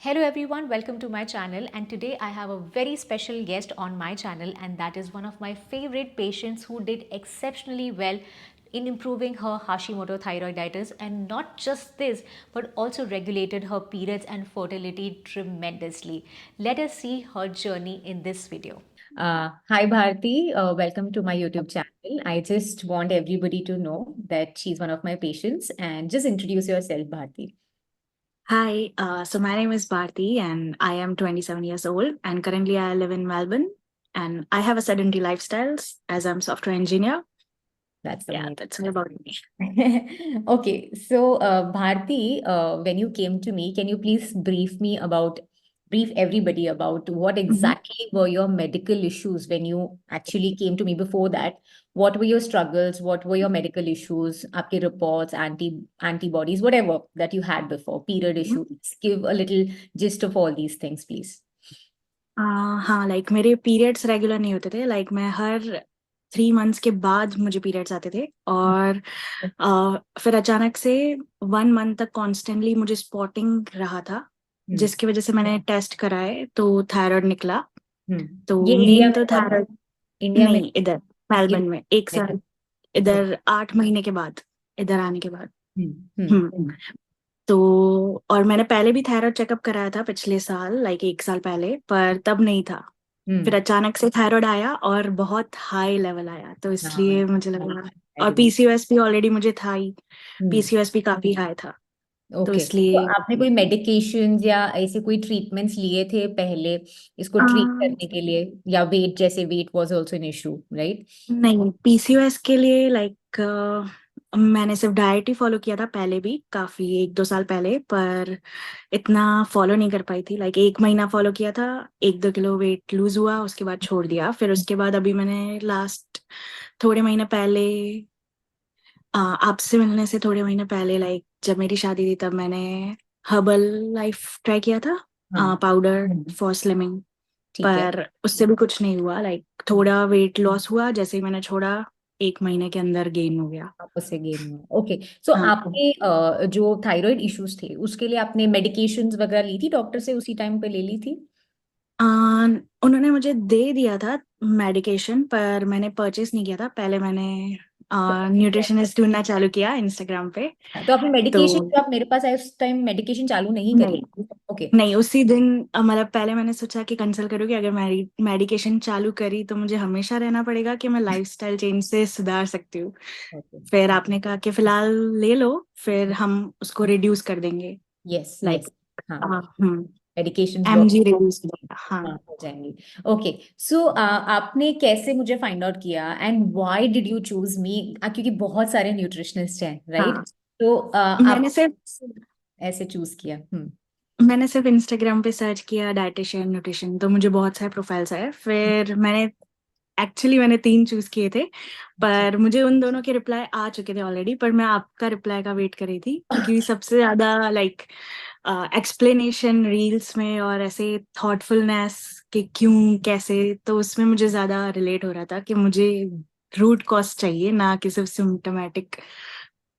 Hello everyone, welcome to my channel, and today I have a very special guest on my channel, and that is one of my favorite patients who did exceptionally well in improving her Hashimoto thyroiditis, and not just this but also regulated her periods and fertility tremendously. Let us see her journey in this video. Hi Bharti, welcome to my YouTube channel. I just want everybody to know that she's one of my patients, and just introduce yourself, Bharti. Hi, so my name is Bharti and I am 27 years old and currently I live in Melbourne and I have a sedentary lifestyle as I'm software engineer. That's Yeah, amazing. that's all about me. Okay, so Bharti, when you came to me, can you please brief everybody about what Mhm. exactly were your medical issues when you actually came to me before that? What were your struggles? What were your medical issues? Aapke reports, antibodies, whatever that you had before, period issues. Give a little gist of all these things, please. हाँ, like मेरे periods regular नहीं होते थे, like मैं हर 3 months के बाद मुझे periods आते थे और फिर अचानक से 1 मंथ तक कॉन्स्टेंटली मुझे स्पॉटिंग रहा था, जिसकी वजह से मैंने टेस्ट कराए तो थायराइड निकला। तो ये इंडिया मेन में तो हुआ था? थायराइड इंडिया में? नहीं, इधर मेलबर्न में 1 साल, इधर 8 महीने के बाद, इधर आने के बाद। हम्म तो और मैंने पहले भी थायराइड चेकअप कराया था पिछले साल, लाइक 1 साल पहले, पर तब नहीं था। फिर अचानक से थायराइड आया और बहुत हाई लेवल आया, तो इसलिए मुझे लगा, और पीसीओएस भी ऑलरेडी मुझे था ही, पीसीओएस भी काफी हाई था, तो ओके, तो इसलिए आपने कोई मेडिकेशन या ऐसे कोई ट्रीटमेंट्स लिए थे पहले इसको ट्रीट करने के लिए, या वेट, जैसे wait was also an issue, right? नहीं, पीसीओएस के लिए लाइक मैंने सिर्फ डाइट ही फॉलो किया था पहले भी, काफी 1-2 साल पहले, पर इतना फॉलो नहीं कर पाई थी। लाइक 1 महीना फॉलो किया था, 1-2 किलो वेट लूज हुआ, उसके बाद छोड़ दिया। फिर उसके बाद अभी मैंने लास्ट थोड़े महीने पहले, आपसे मिलने से थोड़े महीने पहले, लाइक जब मेरी शादी थी, तब मैंने हर्बल लाइफ ट्राई किया था, पाउडर फॉर स्लिमिंग, ठीक है। पर उससे भी कुछ नहीं हुआ। लाइक थोड़ा वेट लॉस हुआ, जैसे ही मैंने छोड़ा 1 महीने के अंदर गेन हो गया। आपस से गेन हुआ। ओके, सो हाँ, आपने जो थायराइड इश्यूज थे उसके लिए आपने मेडिकेशंस वगैरह ली थी डॉक्टर से, उसी टाइम पे ले ली थी? आ, उन्होंने मुझे दे दिया था मेडिकेशन, पर मैंने परचेस नहीं किया था। पहले मैंने न्यूट्रिशनिस्ट ढूंढना चालू किया इंस्टाग्राम पे। तो आपने तो मेडिकेशन, जो आप मेरे पास आए उस टाइम मेडिकेशन चालू नहीं करी? नहीं, ओके। नहीं, उसी दिन मतलब पहले मैंने सोचा कि कंसल्ट करूँ कि अगर मेडिकेशन चालू करी तो मुझे हमेशा रहना पड़ेगा कि मैं लाइफस्टाइल चेंज से सुधार सकती हूँ। ओके। फिर आपने कहा कि फिलहाल ले लो, फिर हम उसको रिड्यूस कर देंगे, यस, लाइक यस। हाँ, हम्म मेडिकेशंस एमजी रिड्यूस कर देगा। हाँ, हाँ हो जाएंगी। ओके, सो आपने कैसे मुझे फाइंड आउट किया and why did you choose me? क्योंकि बहुत सारे न्यूट्रिशनिस्ट हैं, राइट? हाँ, तो मैंने आप सिर्फ ऐसे चूज किया? मैंने सिर्फ इंस्टाग्राम पे सर्च किया डाइटिशियन न्यूट्रिशन, तो मुझे बहुत सारे प्रोफाइल्स आए। फिर मैंने 3 चूज किए थे, अच्छा। पर मुझे उन दोनों के रिप्लाई आ चुके थे ऑलरेडी, पर मैं आपका रिप्लाई का वेट कर रही थी, क्योंकि सबसे ज्यादा लाइक एक्सप्लेनेशन रील्स में और ऐसे थॉटफुलनेस कि क्यों कैसे, तो उसमें मुझे ज्यादा रिलेट हो रहा था कि मुझे रूट कॉज चाहिए, ना कि सिर्फ सिम्टोमेटिक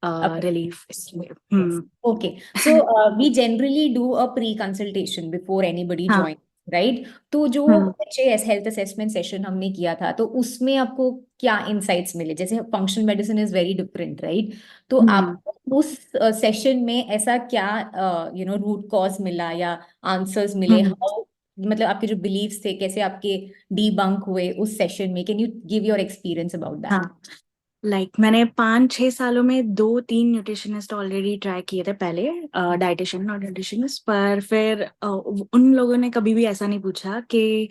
रिलीफ, इसलिए Yes. Okay. So we generally do a pre-consultation before anybody हाँ, joins, right? तो जो हम्म HAS हेल्थ असेसमेंट सेशन हमने किया था, तो उसमें आपको क्या इंसाइट्स मिले? जैसे functional medicine is very different, right? तो हम्म आपको उस सेशन में ऐसा क्या रूट कॉज मिला या आंसर्स मिले? हम्म हाउ, मतलब आपके जो बिलीव्स थे कैसे आपके डीबंक हुए उस सेशन में? Can you give your experience about that? हाँ, मैंने 5-6 सालों में 2-3 न्यूट्रिशनिस्ट ऑलरेडी ट्राई किए थे पहले, डाइटिशियन और न्यूट्रिशनिस्ट, पर फिर उन लोगों ने कभी भी ऐसा नहीं पूछा कि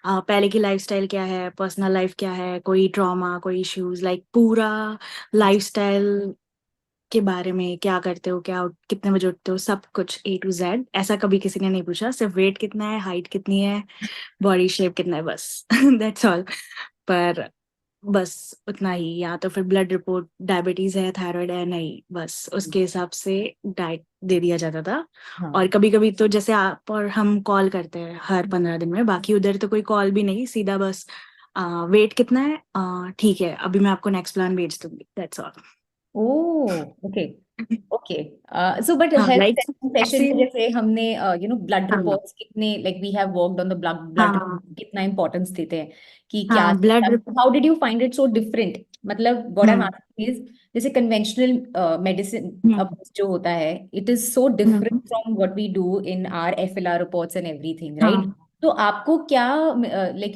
पहले की लाइफस्टाइल क्या है, पर्सनल लाइफ क्या है, कोई ट्रॉमा, कोई इश्यूज, लाइक पूरा लाइफस्टाइल के बारे में, क्या करते हो, क्या कितने बजे उठते हो, सब कुछ A to Z, ऐसा कभी किसी ने नहीं पूछा। सिर्फ वेट कितना है, हाइट कितनी है, बॉडी शेप कितना है, बस दैट्स ऑल। पर बस उतना ही, या तो फिर ब्लड रिपोर्ट, डायबिटीज है, थायराइड है, नहीं, बस उसके हिसाब से डाइट दे दिया जाता था। और हाँ। कभी कभी तो जैसे आप और हम कॉल करते हैं हर 15 दिन में, बाकी उधर तो कोई कॉल भी नहीं, सीधा बस वेट कितना है, ठीक है, अभी मैं आपको नेक्स्ट प्लान भेज दूंगी, that's all. Oh, okay. Okay, so but हाँ हेल्थ लाइक सेशन ऐसे। में जैसे हमने ब्लड हाँ रिपोर्ट्स कितने, like we have worked on the blood हाँ कितना इंपॉर्टेंस देते हैं कि क्या, हाँ blood. How did you find it so different? मतलब what I am hmm asking is, जैसे कन्वेंशनल मेडिसिन अब जो होता है, it is so different hmm, from what we do in our FLR reports and everything, right? हाँ तो आपको क्या लाइक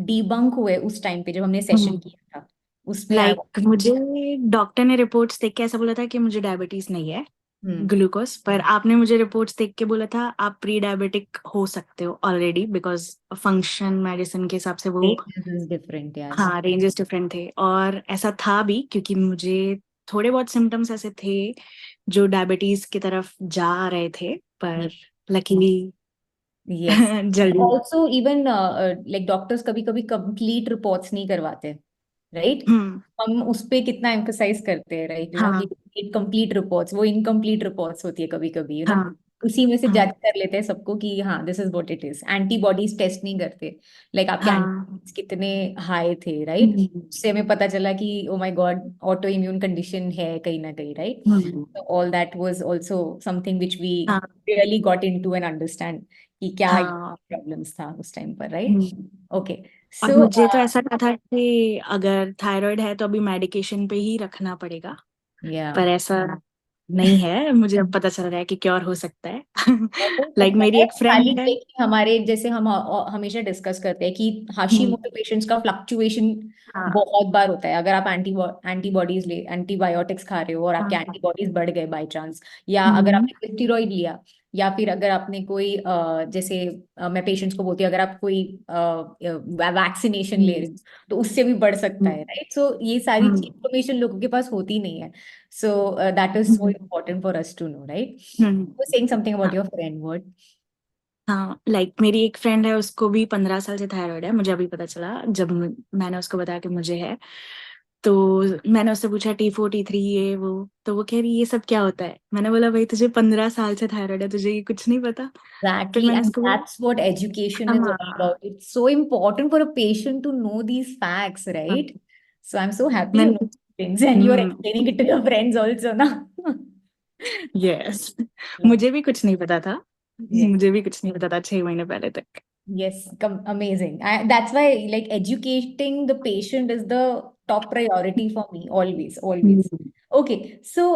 डीबंक हुए उस टाइम पे जब हमने सेशन हम्म किया था उसमें? आई लाइक मुझे डॉक्टर ने रिपोर्ट्स देख के ऐसा बोला था कि मुझे डायबिटीज नहीं है, हम्म, ग्लूकोज। पर आपने मुझे रिपोर्ट्स देख के बोला था आप प्री डायबिटिक हो सकते हो ऑलरेडी, बिकॉज फंक्शन मेडिसिन के हिसाब से वो। Is different, yes. हाँ रेंजेस डिफरेंट थे, और ऐसा था भी क्योंकि मुझे थोड़े बहुत सिम्टम्स ऐसे थे जो डायबिटीज की तरफ जा रहे थे, पर लकीली यस, जल्दी। ऑल्सो इवन लाइक डॉक्टर्स कभी कभी कंप्लीट रिपोर्ट्स नहीं करवाते, राइट? हम्म हम उस पे कितना एम्फसाइज करते हैं, राइट? हाँ कि कंप्लीट रिपोर्ट्स, वो इनकम्प्लीट रिपोर्ट्स होती है कभी कभी, हाँ उसी में से हाँ जज कर लेते हैं सबको कि हाँ this is what it is. Antibodies test नहीं करते, लाइक आपके हाँ एंटीबॉडीज कितने हाई थे, राइट? हम्म उससे हमें पता चला कि oh my god auto immune condition है कहीं ना कहीं, right? Hmm, all that was also something which we हाँ really got into and understand कि क्या हाँ प्रॉब्लम्स था उस टाइम पर, राइट? हम्म। ओके, और सो मुझे तो ऐसा लगा था कि अगर थायराइड है तो अभी मेडिकेशन पे ही रखना पड़ेगा, या पर ऐसा नहीं है। मुझे अब पता चल रहा है कि क्योर हो सकता है। हो लाइक सकता मेरी है, एक खाली फ्रेंड है। देखिए हमारे जैसे हम हमेशा डिस्कस करते हैं कि हम्म, हाशीमोटो पेशेंट्स का फ्लक्चुएशन हाँ बहुत बार होता है। अगर आप एंटीबॉडीज ले, एंटीबायोटिक्स खा रहे हो और आपके हाँ एंटीबॉडीज बढ़ गए बाय चांस, या अगर हम्म, आपने कोई स्टेरॉइड लिया, या फिर अगर आपने कोई जैसे मैं पेशेंट्स को बोलती हूँ अगर आप कोई वैक्सीनेशन ले हम्म, रहे हो तो उससे भी बढ़ सकता हम्म, है, राइट? सो ये सारी हम्म, इंफॉर्मेशन लोगों के पास होती नहीं है। So that is so hmm, important for us to know, right? Hmm, saying something about हाँ your friend, what? हाँ लाइक मेरी एक फ्रेंड है, उसको भी 15 साल से थायराइड है। मुझे अभी पता चला जब मैंने उसको बताया कि मुझे है। तो मैंने उससे पूछा T4 T3 ये वो, तो वो कह रही ये सब क्या होता है। मैंने बोला भाई तुझे 15 साल से थायराइड है, तुझे ये कुछ नहीं पता। फिर Exactly, मैंने and उसको बोला that's what education is all हाँ about. It's so important for a patient to know these facts, हाँ right? So I'm so happy you मैंने know things and you're explaining it to your friends also now. Yes Love. मुझे भी कुछ नहीं पता था। Yes. मुझे भी कुछ नहीं पता था 6 महीने pहले तक। Yes, amazing. That's why, like, educating the patient is the top priority for me, always, always. Hmm, Okay, so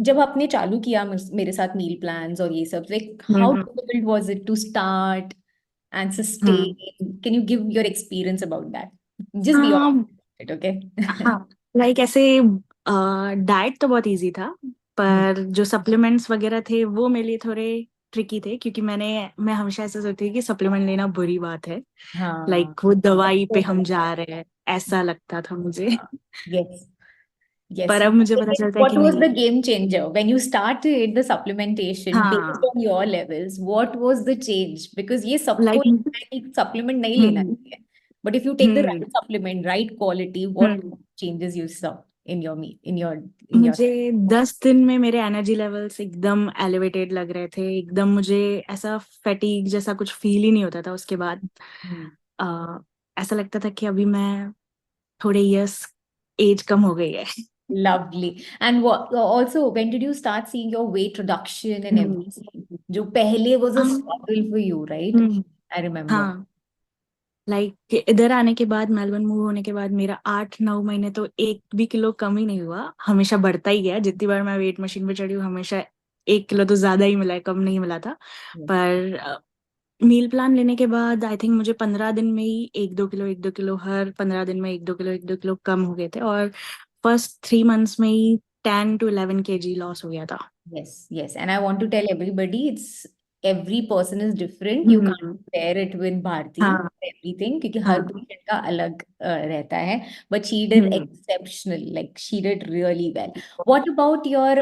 जब आपने चालू किया मेरे साथ मील प्लान्स और ये सब, like, how hmm, difficult was it to start and sustain? Hmm. Can you give your experience about that? Just be हाँ honest, okay? हाँ लाइक ऐसे डाइट तो बहुत इजी था, हम्म, पर जो सप्लीमेंट्स वगैरह थे वो मेरे लिए थोड़े ट्रिकी थे, क्योंकि मैं हमेशा ऐसा सोचती थी कि सप्लीमेंट लेना बुरी बात है। हाँ, लाइक वो दवाई पे तो हम गलत जा रहे हैं, ऐसा लगता था मुझे। है। Yes. पर Yes. अब मुझे पता चलता है What कि was नहीं। the game changer when you started the supplementation based हाँ on your levels? What was the change? Because ये सबको लाइक लगता है कि supplement नहीं लेना हम्म चाहिए. But if you take the hmm right supplement, right quality, what hmm changes you saw in your me in your मुझे 10 दिन में मेरे एनर्जी लेवल्स एकदम एलिवेटेड लग रहे थे। एकदम मुझे ऐसा फैटीग जैसा कुछ फील ही नहीं होता था उसके बाद। अ, ऐसा लगता था कि अभी मैं थोड़े इयर्स एज कम हो गई है। lovely. And also when did you start seeing your weight reduction and hmm, everything? जो पहले was a हाँ struggle for you, right? Hmm, I remember. हाँ लाइक इधर आने के बाद, मेलबर्न मूव होने के बाद मेरा 8-9 महीने तो 1 भी किलो कम ही नहीं हुआ, हमेशा बढ़ता ही गया। जितनी बार मैं वेट मशीन पे चढ़ी हूँ हमेशा 1 किलो तो ज्यादा ही मिला है, कम नहीं मिला था। Yes. पर मील प्लान लेने के बाद आई थिंक मुझे 15 दिन में ही 1-2 किलो हर 15 दिन में 1-2 किलो कम हो गए थे, और फर्स्ट 3 मंथ्स में ही 10 to 11 kg लॉस हो गया था। Yes, yes. And I want to tell everybody it's every person is different. You can't hmm, compare it with Bharti हाँ everything क्योंकि हर हाँ patient का अलग रहता है. But she did hmm, exceptional. Like she did really well. What about your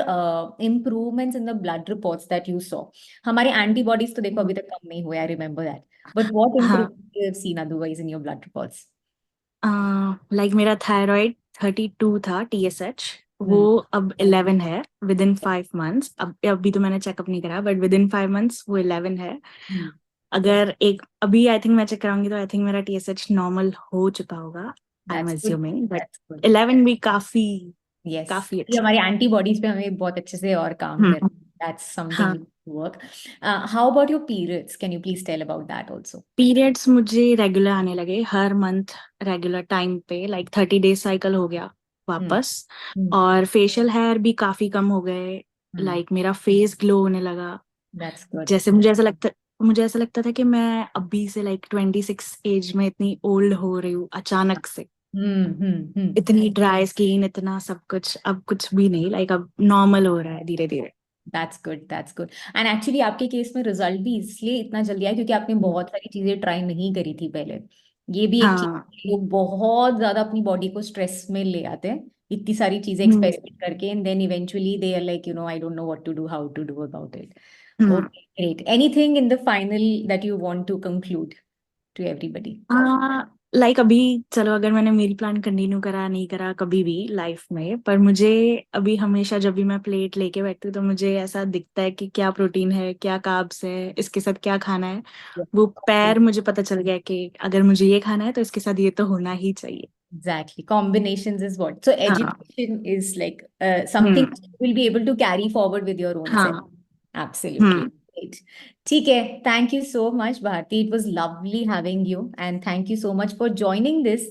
improvements in the blood reports that you saw? हमारे antibodies तो देखो अभी तक कम नहीं हुए. I remember that. But what हाँ improvements you have seen otherwise in your blood reports? Like मेरा thyroid 32 था TSH, वो Hmm. अब 11 है विद इन 5 मंथ्स। अब अभी तो मैंने चेकअप नहीं करा, बट विद इन 5 मंथ्स वो 11 है। Hmm. अगर एक अभी आई थिंक मैं चेक कराऊंगी तो आई थिंक मेरा TSH नॉर्मल हो चुका होगा, I am That's good. Assuming, but That's good. 11 भी काफी Yes, काफी ये अच्छा। हमारी एंटीबॉडीज पे हमें बहुत अच्छे से और काम कर, दैट्स समथिंग हाँ, work. How about your periods, can you please tell about that also? Periods मुझे रेगुलर आने लगे हर मंथ, रेगुलर टाइम पे, लाइक 30 डेज साइकिल हो गया हम्म. वापस। हम्म. और फेशियल हेयर भी काफी कम हो गए, हम्म. लाइक मेरा फेस ग्लो होने लगा। That's good. जैसे मुझे ऐसा लगता था कि मैं अभी से लाइक 26 एज में इतनी ओल्ड हो रही हूँ अचानक से। हम्म. हम्म. हम्म. इतनी ड्राई स्किन, इतना सब कुछ, अब कुछ भी नहीं, लाइक अब नॉर्मल हो रहा है धीरे धीरे। That's good, that's good. And actually आपके केस में रिजल्ट भी इसलिए इतना जल्दी आया क्योंकि आपने बहुत सारी चीजें ट्राई नहीं करी थी पहले. ये भी एक चीज, हाँ। लोग बहुत ज्यादा अपनी बॉडी को स्ट्रेस में ले आते हैं इतनी सारी चीजें हम्म। एक्सपेरिमेंट करके, and then eventually they are like, I don't know what to do, how to do about it. Hmm. Okay, great. Anything in the final that you want to conclude to everybody? Like अभी, चलो अगर मैंने meal plan continue करा नहीं करा कभी भी life में, पर मुझे अभी हमेशा जब भी मैं प्लेट लेके बैठती हूँ तो मुझे ऐसा दिखता है कि क्या प्रोटीन है, क्या कार्ब्स है, इसके साथ क्या खाना है। वो पैर मुझे पता चल गया कि अगर मुझे ये खाना है तो इसके साथ ये तो होना ही चाहिए। Exactly. Combinations is what. So हाँ। education is like something hmm. you will be able to carry forward with your own self. हाँ। Absolutely. हम्म। Great. ठीक है. Thank you so much, Bharti. It was lovely having you. And thank you so much for joining this.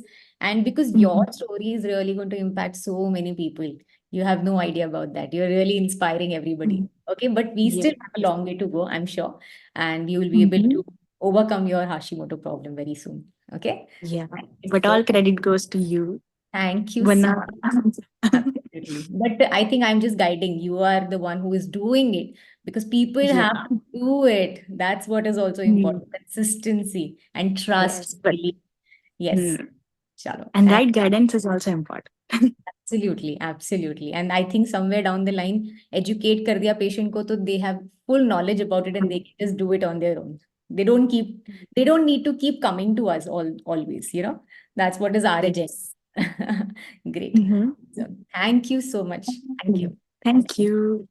And because your hmm. story is really going to impact so many people. You have no idea about that. You're really inspiring everybody. Okay. But we ये। still have a long way to go, I'm sure. And you will be able hmm. to overcome your Hashimoto problem very soon. Okay. Yeah, Thank you but so all credit goes to you. Thank you so वरना Absolutely. But I think I'm just guiding. You are the one who is doing it because people have yeah. to do it. That's what is also important. Consistency and trust. Yes, but Belief. Yes. Chalo. and And right guidance is also important. absolutely, absolutely. And I think somewhere down the line, educate kar diya patient ko, to they have full knowledge about it and they can just do it on their own. They don't need to keep coming to us always, That's what is our agenda. Yes. Great. Mm-hmm. So, thank you so much. Thank you. Thank you.